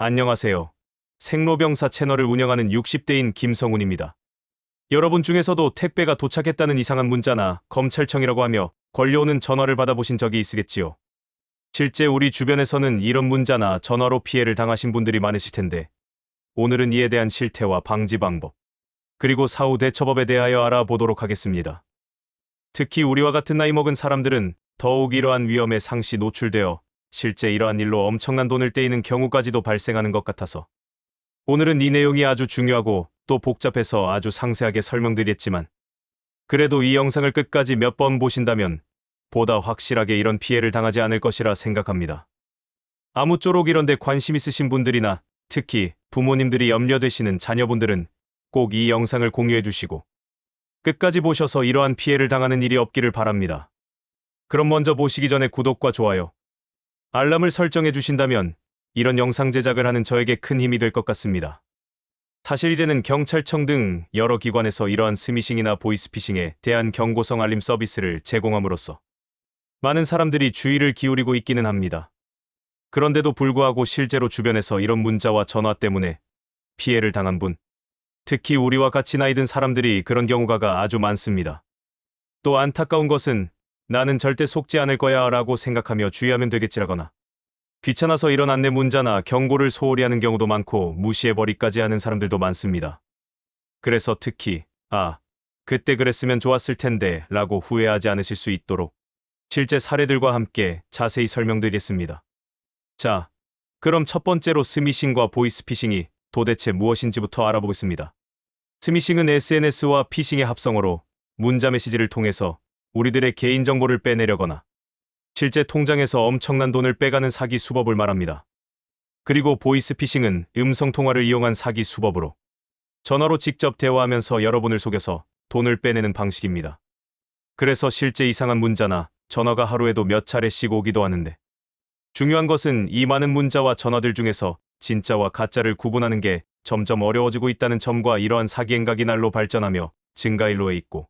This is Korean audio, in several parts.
안녕하세요. 생로병사 채널을 운영하는 60대인 김성훈입니다. 여러분 중에서도 택배가 도착했다는 이상한 문자나 검찰청이라고 하며 걸려오는 전화를 받아보신 적이 있으겠지요. 실제 우리 주변에서는 이런 문자나 전화로 피해를 당하신 분들이 많으실 텐데, 오늘은 이에 대한 실태와 방지 방법, 그리고 사후 대처법에 대하여 알아보도록 하겠습니다. 특히 우리와 같은 나이 먹은 사람들은 더욱 이러한 위험에 상시 노출되어 실제 이러한 일로 엄청난 돈을 떼이는 경우까지도 발생하는 것 같아서 오늘은 이 내용이 아주 중요하고 또 복잡해서 아주 상세하게 설명드렸지만, 그래도 이 영상을 끝까지 몇 번 보신다면 보다 확실하게 이런 피해를 당하지 않을 것이라 생각합니다. 아무쪼록 이런 데 관심 있으신 분들이나 특히 부모님들이 염려되시는 자녀분들은 꼭 이 영상을 공유해 주시고 끝까지 보셔서 이러한 피해를 당하는 일이 없기를 바랍니다. 그럼 먼저 보시기 전에 구독과 좋아요, 알람을 설정해 주신다면 이런 영상 제작을 하는 저에게 큰 힘이 될 것 같습니다. 사실 이제는 경찰청 등 여러 기관에서 이러한 스미싱이나 보이스피싱에 대한 경고성 알림 서비스를 제공함으로써 많은 사람들이 주의를 기울이고 있기는 합니다. 그런데도 불구하고 실제로 주변에서 이런 문자와 전화 때문에 피해를 당한 분, 특히 우리와 같이 나이 든 사람들이 그런 경우가 아주 많습니다. 또 안타까운 것은 나는 절대 속지 않을 거야 라고 생각하며 주의하면 되겠지라거나 귀찮아서 이런 안내 문자나 경고를 소홀히 하는 경우도 많고 무시해버리까지 하는 사람들도 많습니다. 그래서 특히 그때 그랬으면 좋았을 텐데 라고 후회하지 않으실 수 있도록 실제 사례들과 함께 자세히 설명드리겠습니다. 자, 그럼 첫 번째로 스미싱과 보이스피싱이 도대체 무엇인지부터 알아보겠습니다. 스미싱은 SNS와 피싱의 합성어로 문자 메시지를 통해서 우리들의 개인정보를 빼내려거나 실제 통장에서 엄청난 돈을 빼가는 사기 수법을 말합니다. 그리고 보이스피싱은 음성통화를 이용한 사기 수법으로 전화로 직접 대화하면서 여러분을 속여서 돈을 빼내는 방식입니다. 그래서 실제 이상한 문자나 전화가 하루에도 몇 차례씩 오기도 하는데, 중요한 것은 이 많은 문자와 전화들 중에서 진짜와 가짜를 구분하는 게 점점 어려워지고 있다는 점과 이러한 사기 행각이 날로 발전하며 증가일로에 있고,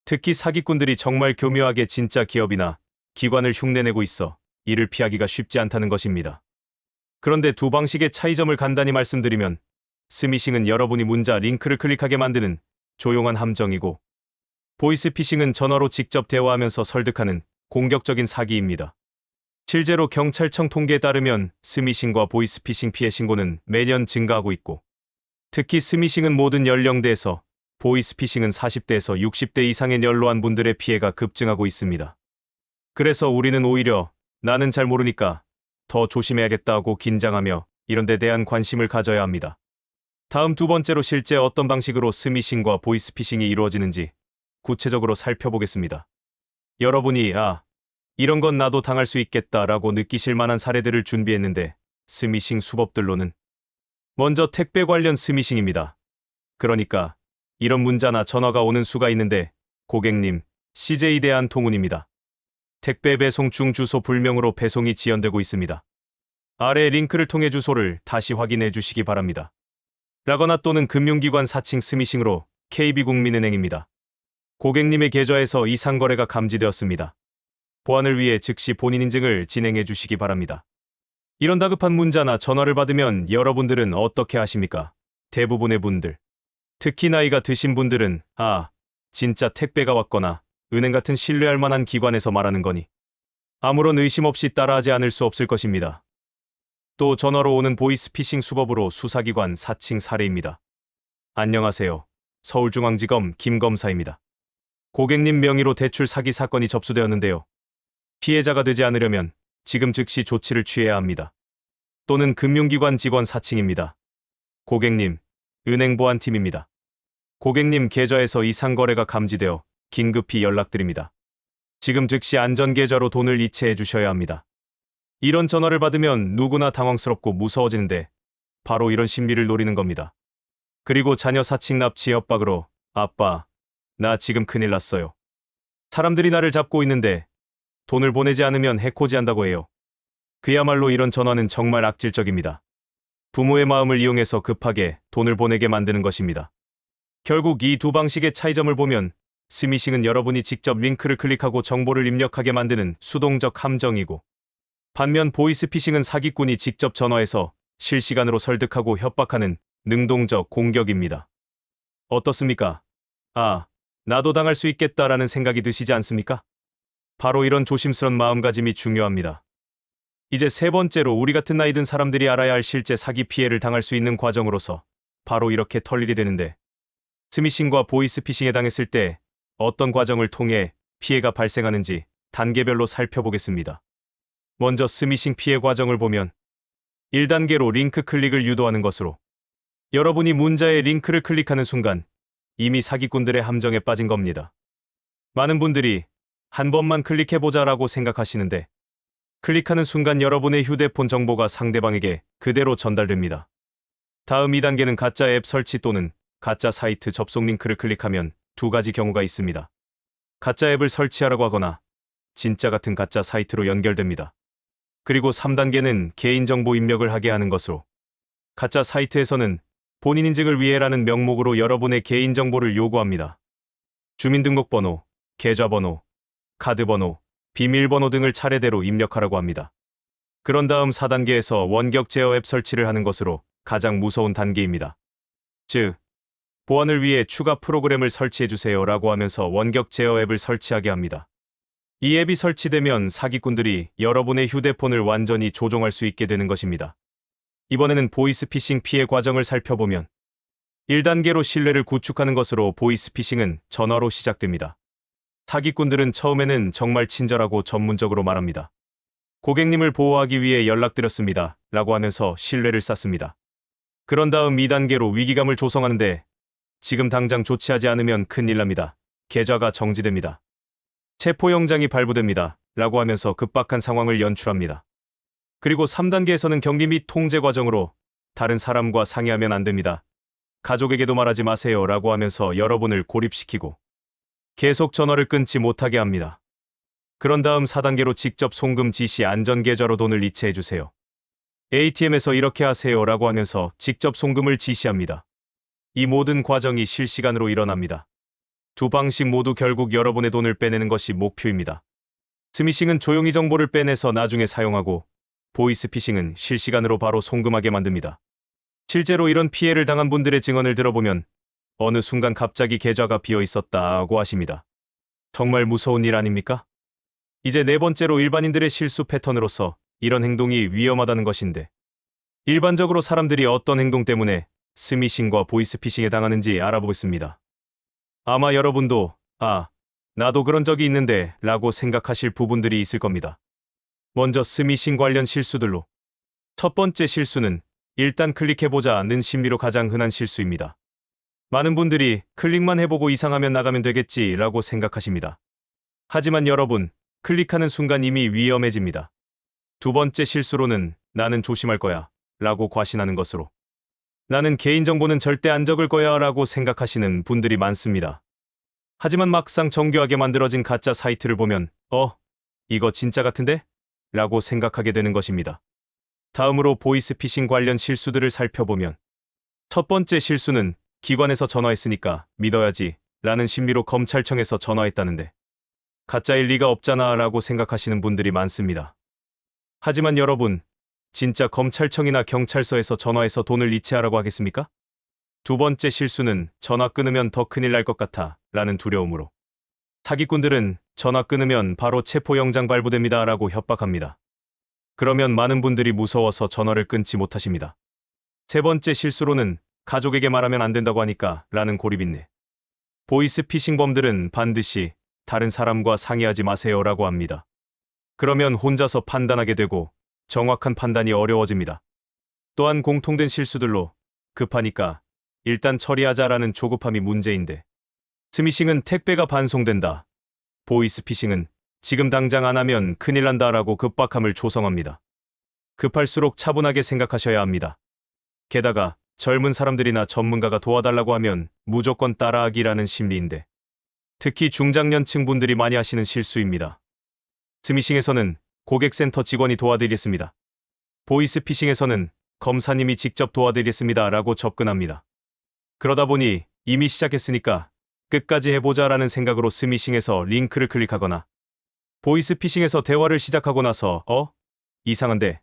특히 사기꾼들이 정말 교묘하게 진짜 기업이나 기관을 흉내내고 있어 이를 피하기가 쉽지 않다는 것입니다. 그런데 두 방식의 차이점을 간단히 말씀드리면, 스미싱은 여러분이 문자 링크를 클릭하게 만드는 조용한 함정이고, 보이스피싱은 전화로 직접 대화하면서 설득하는 공격적인 사기입니다. 실제로 경찰청 통계에 따르면 스미싱과 보이스피싱 피해 신고는 매년 증가하고 있고, 특히 스미싱은 모든 연령대에서, 보이스피싱은 40대에서 60대 이상의 연로한 분들의 피해가 급증하고 있습니다. 그래서 우리는 오히려 나는 잘 모르니까 더 조심해야겠다고 긴장하며 이런 데 대한 관심을 가져야 합니다. 다음 두 번째로 실제 어떤 방식으로 스미싱과 보이스피싱이 이루어지는지 구체적으로 살펴보겠습니다. 여러분이 이런 건 나도 당할 수 있겠다라고 느끼실 만한 사례들을 준비했는데, 스미싱 수법들로는 먼저 택배 관련 스미싱입니다. 그러니까 이런 문자나 전화가 오는 수가 있는데, 고객님, CJ 대한통운입니다. 택배 배송 중 주소 불명으로 배송이 지연되고 있습니다. 아래 링크를 통해 주소를 다시 확인해 주시기 바랍니다. 라거나 또는 금융기관 사칭 스미싱으로 KB국민은행입니다. 고객님의 계좌에서 이상 거래가 감지되었습니다. 보안을 위해 즉시 본인 인증을 진행해 주시기 바랍니다. 이런 다급한 문자나 전화를 받으면 여러분들은 어떻게 하십니까? 대부분의 분들, 특히 나이가 드신 분들은 진짜 택배가 왔거나 은행 같은 신뢰할 만한 기관에서 말하는 거니 아무런 의심 없이 따라하지 않을 수 없을 것입니다. 또 전화로 오는 보이스피싱 수법으로 수사기관 사칭 사례입니다. 안녕하세요. 서울중앙지검 김검사입니다. 고객님 명의로 대출 사기 사건이 접수되었는데요. 피해자가 되지 않으려면 지금 즉시 조치를 취해야 합니다. 또는 금융기관 직원 사칭입니다. 고객님, 은행보안팀입니다. 고객님 계좌에서 이상 거래가 감지되어 긴급히 연락드립니다. 지금 즉시 안전계좌로 돈을 이체해 주셔야 합니다. 이런 전화를 받으면 누구나 당황스럽고 무서워지는데 바로 이런 심리를 노리는 겁니다. 그리고 자녀 사칭 납치 협박으로 아빠, 나 지금 큰일 났어요. 사람들이 나를 잡고 있는데 돈을 보내지 않으면 해코지한다고 해요. 그야말로 이런 전화는 정말 악질적입니다. 부모의 마음을 이용해서 급하게 돈을 보내게 만드는 것입니다. 결국 이 두 방식의 차이점을 보면 스미싱은 여러분이 직접 링크를 클릭하고 정보를 입력하게 만드는 수동적 함정이고, 반면 보이스피싱은 사기꾼이 직접 전화해서 실시간으로 설득하고 협박하는 능동적 공격입니다. 어떻습니까? 아, 나도 당할 수 있겠다라는 생각이 드시지 않습니까? 바로 이런 조심스런 마음가짐이 중요합니다. 이제 세 번째로 우리 같은 나이 든 사람들이 알아야 할 실제 사기 피해를 당할 수 있는 과정으로서 바로 이렇게 털리게 되는데, 스미싱과 보이스피싱에 당했을 때 어떤 과정을 통해 피해가 발생하는지 단계별로 살펴보겠습니다. 먼저 스미싱 피해 과정을 보면 1단계로 링크 클릭을 유도하는 것으로, 여러분이 문자의 링크를 클릭하는 순간 이미 사기꾼들의 함정에 빠진 겁니다. 많은 분들이 한 번만 클릭해보자라고 생각하시는데, 클릭하는 순간 여러분의 휴대폰 정보가 상대방에게 그대로 전달됩니다. 다음 2단계는 가짜 앱 설치 또는 가짜 사이트 접속 링크를 클릭하면 두 가지 경우가 있습니다. 가짜 앱을 설치하라고 하거나 진짜 같은 가짜 사이트로 연결됩니다. 그리고 3단계는 개인정보 입력을 하게 하는 것으로, 가짜 사이트에서는 본인 인증을 위해라는 명목으로 여러분의 개인정보를 요구합니다. 주민등록번호, 계좌번호, 카드번호, 비밀번호 등을 차례대로 입력하라고 합니다. 그런 다음 4단계에서 원격 제어 앱 설치를 하는 것으로 가장 무서운 단계입니다. 즉, 보안을 위해 추가 프로그램을 설치해주세요 라고 하면서 원격 제어 앱을 설치하게 합니다. 이 앱이 설치되면 사기꾼들이 여러분의 휴대폰을 완전히 조종할 수 있게 되는 것입니다. 이번에는 보이스피싱 피해 과정을 살펴보면 1단계로 신뢰를 구축하는 것으로 보이스피싱은 전화로 시작됩니다. 사기꾼들은 처음에는 정말 친절하고 전문적으로 말합니다. 고객님을 보호하기 위해 연락드렸습니다 라고 하면서 신뢰를 쌓습니다. 그런 다음 2단계로 위기감을 조성하는데, 지금 당장 조치하지 않으면 큰일 납니다. 계좌가 정지됩니다. 체포영장이 발부됩니다 라고 하면서 급박한 상황을 연출합니다. 그리고 3단계에서는 격리 및 통제 과정으로 다른 사람과 상의하면 안 됩니다. 가족에게도 말하지 마세요 라고 하면서 여러분을 고립시키고 계속 전화를 끊지 못하게 합니다. 그런 다음 4단계로 직접 송금 지시 안전계좌로 돈을 이체해주세요. ATM에서 이렇게 하세요 라고 하면서 직접 송금을 지시합니다. 이 모든 과정이 실시간으로 일어납니다. 두 방식 모두 결국 여러분의 돈을 빼내는 것이 목표입니다. 스미싱은 조용히 정보를 빼내서 나중에 사용하고, 보이스피싱은 실시간으로 바로 송금하게 만듭니다. 실제로 이런 피해를 당한 분들의 증언을 들어보면 어느 순간 갑자기 계좌가 비어 있었다고 하십니다. 정말 무서운 일 아닙니까? 이제 네 번째로 일반인들의 실수 패턴으로서 이런 행동이 위험하다는 것인데, 일반적으로 사람들이 어떤 행동 때문에 스미싱과 보이스피싱에 당하는지 알아보겠습니다. 아마 여러분도 나도 그런 적이 있는데 라고 생각하실 부분들이 있을 겁니다. 먼저 스미싱 관련 실수들로, 첫 번째 실수는 일단 클릭해보자는 심리로 가장 흔한 실수입니다. 많은 분들이 클릭만 해보고 이상하면 나가면 되겠지 라고 생각하십니다. 하지만 여러분, 클릭하는 순간 이미 위험해집니다. 두 번째 실수로는 나는 조심할 거야 라고 과신하는 것으로, 나는 개인정보는 절대 안 적을 거야 라고 생각하시는 분들이 많습니다. 하지만 막상 정교하게 만들어진 가짜 사이트를 보면 이거 진짜 같은데? 라고 생각하게 되는 것입니다. 다음으로 보이스피싱 관련 실수들을 살펴보면, 첫 번째 실수는 기관에서 전화했으니까 믿어야지 라는 심리로 검찰청에서 전화했다는데, 가짜일 리가 없잖아 라고 생각하시는 분들이 많습니다. 하지만 여러분, 진짜 검찰청이나 경찰서에서 전화해서 돈을 이체하라고 하겠습니까? 두 번째 실수는 전화 끊으면 더 큰일 날 것 같아 라는 두려움으로, 사기꾼들은 전화 끊으면 바로 체포영장 발부됩니다 라고 협박합니다. 그러면 많은 분들이 무서워서 전화를 끊지 못하십니다. 세 번째 실수로는 가족에게 말하면 안 된다고 하니까 라는 고립인내, 보이스피싱범들은 반드시 다른 사람과 상의하지 마세요 라고 합니다. 그러면 혼자서 판단하게 되고 정확한 판단이 어려워집니다. 또한 공통된 실수들로, 급하니까 일단 처리하자라는 조급함이 문제인데, 스미싱은 택배가 반송된다, 보이스피싱은 지금 당장 안 하면 큰일 난다라고 급박함을 조성합니다. 급할수록 차분하게 생각하셔야 합니다. 게다가 젊은 사람들이나 전문가가 도와달라고 하면 무조건 따라하기라는 심리인데, 특히 중장년층 분들이 많이 하시는 실수입니다. 스미싱에서는 고객센터 직원이 도와드리겠습니다, 보이스피싱에서는 검사님이 직접 도와드리겠습니다 라고 접근합니다. 그러다 보니 이미 시작했으니까 끝까지 해보자라는 생각으로 스미싱에서 링크를 클릭하거나, 보이스피싱에서 대화를 시작하고 나서 이상한데?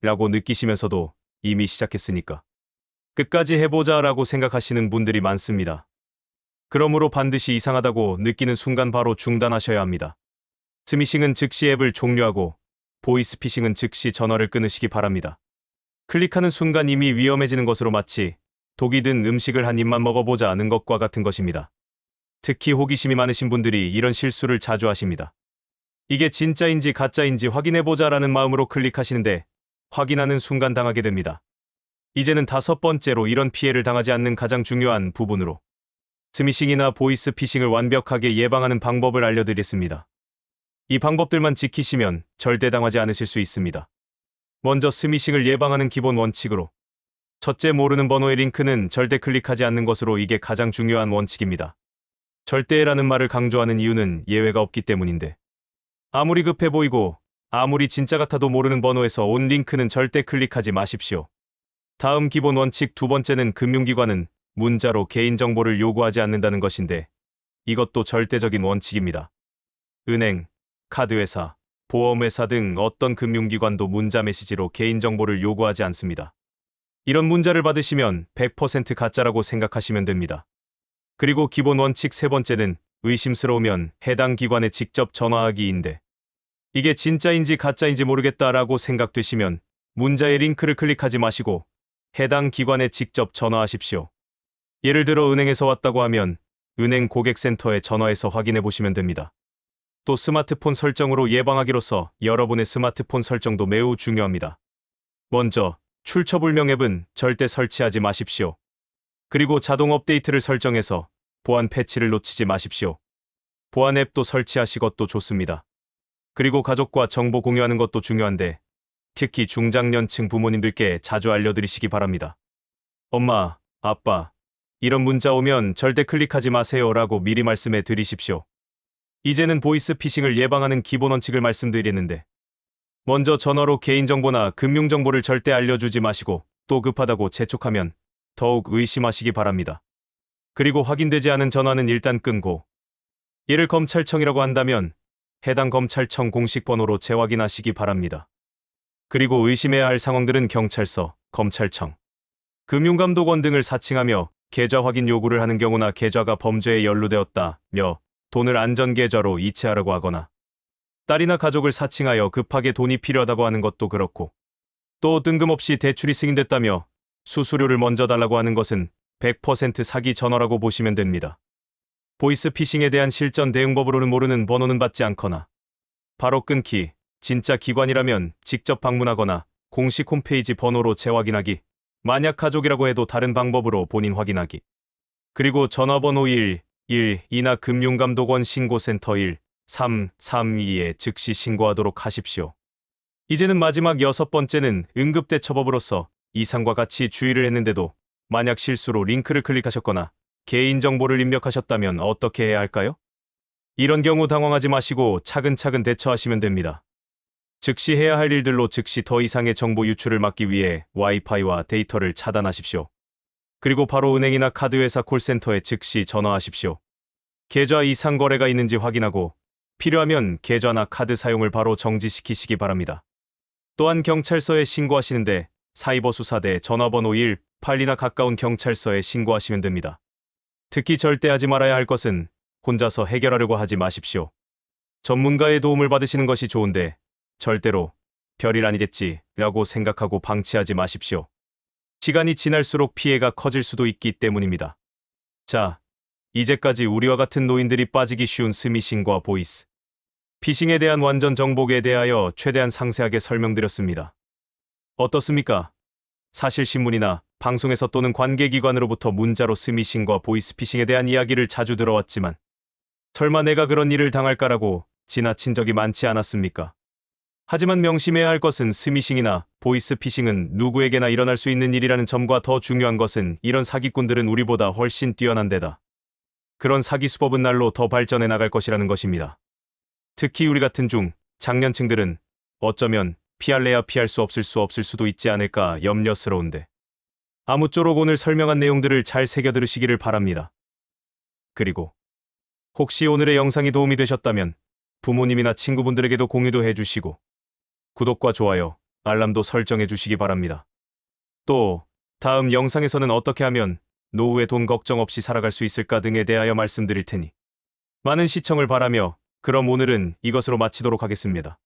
라고 느끼시면서도 이미 시작했으니까. 끝까지 해보자라고 생각하시는 분들이 많습니다. 그러므로 반드시 이상하다고 느끼는 순간 바로 중단하셔야 합니다. 스미싱은 즉시 앱을 종료하고 보이스피싱은 즉시 전화를 끊으시기 바랍니다. 클릭하는 순간 이미 위험해지는 것으로 마치 독이 든 음식을 한 입만 먹어보자 하는 것과 같은 것입니다. 특히 호기심이 많으신 분들이 이런 실수를 자주 하십니다. 이게 진짜인지 가짜인지 확인해보자라는 마음으로 클릭하시는데 확인하는 순간 당하게 됩니다. 이제는 5번째로 이런 피해를 당하지 않는 가장 중요한 부분으로 스미싱이나 보이스피싱을 완벽하게 예방하는 방법을 알려드리겠습니다. 이 방법들만 지키시면 절대 당하지 않으실 수 있습니다. 먼저 스미싱을 예방하는 기본 원칙으로 첫째, 모르는 번호의 링크는 절대 클릭하지 않는 것으로 이게 가장 중요한 원칙입니다. 절대라는 말을 강조하는 이유는 예외가 없기 때문인데 아무리 급해 보이고 아무리 진짜 같아도 모르는 번호에서 온 링크는 절대 클릭하지 마십시오. 다음 기본 원칙 두 번째는 금융기관은 문자로 개인정보를 요구하지 않는다는 것인데 이것도 절대적인 원칙입니다. 은행, 카드회사, 보험회사 등 어떤 금융기관도 문자 메시지로 개인정보를 요구하지 않습니다. 이런 문자를 받으시면 100% 가짜라고 생각하시면 됩니다. 그리고 기본 원칙 세 번째는 의심스러우면 해당 기관에 직접 전화하기인데 이게 진짜인지 가짜인지 모르겠다라고 생각되시면 문자의 링크를 클릭하지 마시고 해당 기관에 직접 전화하십시오. 예를 들어 은행에서 왔다고 하면 은행 고객센터에 전화해서 확인해 보시면 됩니다. 또 스마트폰 설정으로 예방하기로서 여러분의 스마트폰 설정도 매우 중요합니다. 먼저 출처불명 앱은 절대 설치하지 마십시오. 그리고 자동 업데이트를 설정해서 보안 패치를 놓치지 마십시오. 보안 앱도 설치하시 것도 좋습니다. 그리고 가족과 정보 공유하는 것도 중요한데 특히 중장년층 부모님들께 자주 알려드리시기 바랍니다. 엄마, 아빠, 이런 문자 오면 절대 클릭하지 마세요 라고 미리 말씀해 드리십시오. 이제는 보이스피싱을 예방하는 기본 원칙을 말씀드리는데 먼저 전화로 개인정보나 금융정보를 절대 알려주지 마시고 또 급하다고 재촉하면 더욱 의심하시기 바랍니다. 그리고 확인되지 않은 전화는 일단 끊고 이를 검찰청이라고 한다면 해당 검찰청 공식 번호로 재확인하시기 바랍니다. 그리고 의심해야 할 상황들은 경찰서, 검찰청, 금융감독원 등을 사칭하며 계좌 확인 요구를 하는 경우나 계좌가 범죄에 연루되었다며 돈을 안전계좌로 이체하라고 하거나 딸이나 가족을 사칭하여 급하게 돈이 필요하다고 하는 것도 그렇고 또 뜬금없이 대출이 승인됐다며 수수료를 먼저 달라고 하는 것은 100% 사기 전화라고 보시면 됩니다. 보이스피싱에 대한 실전 대응법으로는 모르는 번호는 받지 않거나 바로 끊기, 진짜 기관이라면 직접 방문하거나 공식 홈페이지 번호로 재확인하기, 만약 가족이라고 해도 다른 방법으로 본인 확인하기, 그리고 전화번호 112나 금융감독원 신고센터 1332에 즉시 신고하도록 하십시오. 이제는 마지막 6번째는 응급대처법으로서 이상과 같이 주의를 했는데도 만약 실수로 링크를 클릭하셨거나 개인정보를 입력하셨다면 어떻게 해야 할까요? 이런 경우 당황하지 마시고 차근차근 대처하시면 됩니다. 즉시 해야 할 일들로 즉시 더 이상의 정보 유출을 막기 위해 와이파이와 데이터를 차단하십시오. 그리고 바로 은행이나 카드회사 콜센터에 즉시 전화하십시오. 계좌 이상 거래가 있는지 확인하고 필요하면 계좌나 카드 사용을 바로 정지시키시기 바랍니다. 또한 경찰서에 신고하시는데 사이버수사대 전화번호 182나 가까운 경찰서에 신고하시면 됩니다. 특히 절대 하지 말아야 할 것은 혼자서 해결하려고 하지 마십시오. 전문가의 도움을 받으시는 것이 좋은데 절대로 별일 아니겠지 라고 생각하고 방치하지 마십시오. 시간이 지날수록 피해가 커질 수도 있기 때문입니다. 자, 이제까지 우리와 같은 노인들이 빠지기 쉬운 스미싱과 보이스 피싱에 대한 완전 정복에 대하여 최대한 상세하게 설명드렸습니다. 어떻습니까? 사실 신문이나 방송에서 또는 관계기관으로부터 문자로 스미싱과 보이스피싱에 대한 이야기를 자주 들어왔지만 설마 내가 그런 일을 당할까라고 지나친 적이 많지 않았습니까? 하지만 명심해야 할 것은 스미싱이나 보이스피싱은 누구에게나 일어날 수 있는 일이라는 점과 더 중요한 것은 이런 사기꾼들은 우리보다 훨씬 뛰어난 데다 그런 사기 수법은 날로 더 발전해 나갈 것이라는 것입니다. 특히 우리 같은 장년층들은 어쩌면 피할래야 피할 수 없을 수도 있지 않을까 염려스러운데 아무쪼록 오늘 설명한 내용들을 잘 새겨 들으시기를 바랍니다. 그리고 혹시 오늘의 영상이 도움이 되셨다면 부모님이나 친구분들에게도 공유도 해주시고 구독과 좋아요, 알람도 설정해 주시기 바랍니다. 또 다음 영상에서는 어떻게 하면 노후에 돈 걱정 없이 살아갈 수 있을까 등에 대하여 말씀드릴 테니 많은 시청을 바라며 그럼 오늘은 이것으로 마치도록 하겠습니다.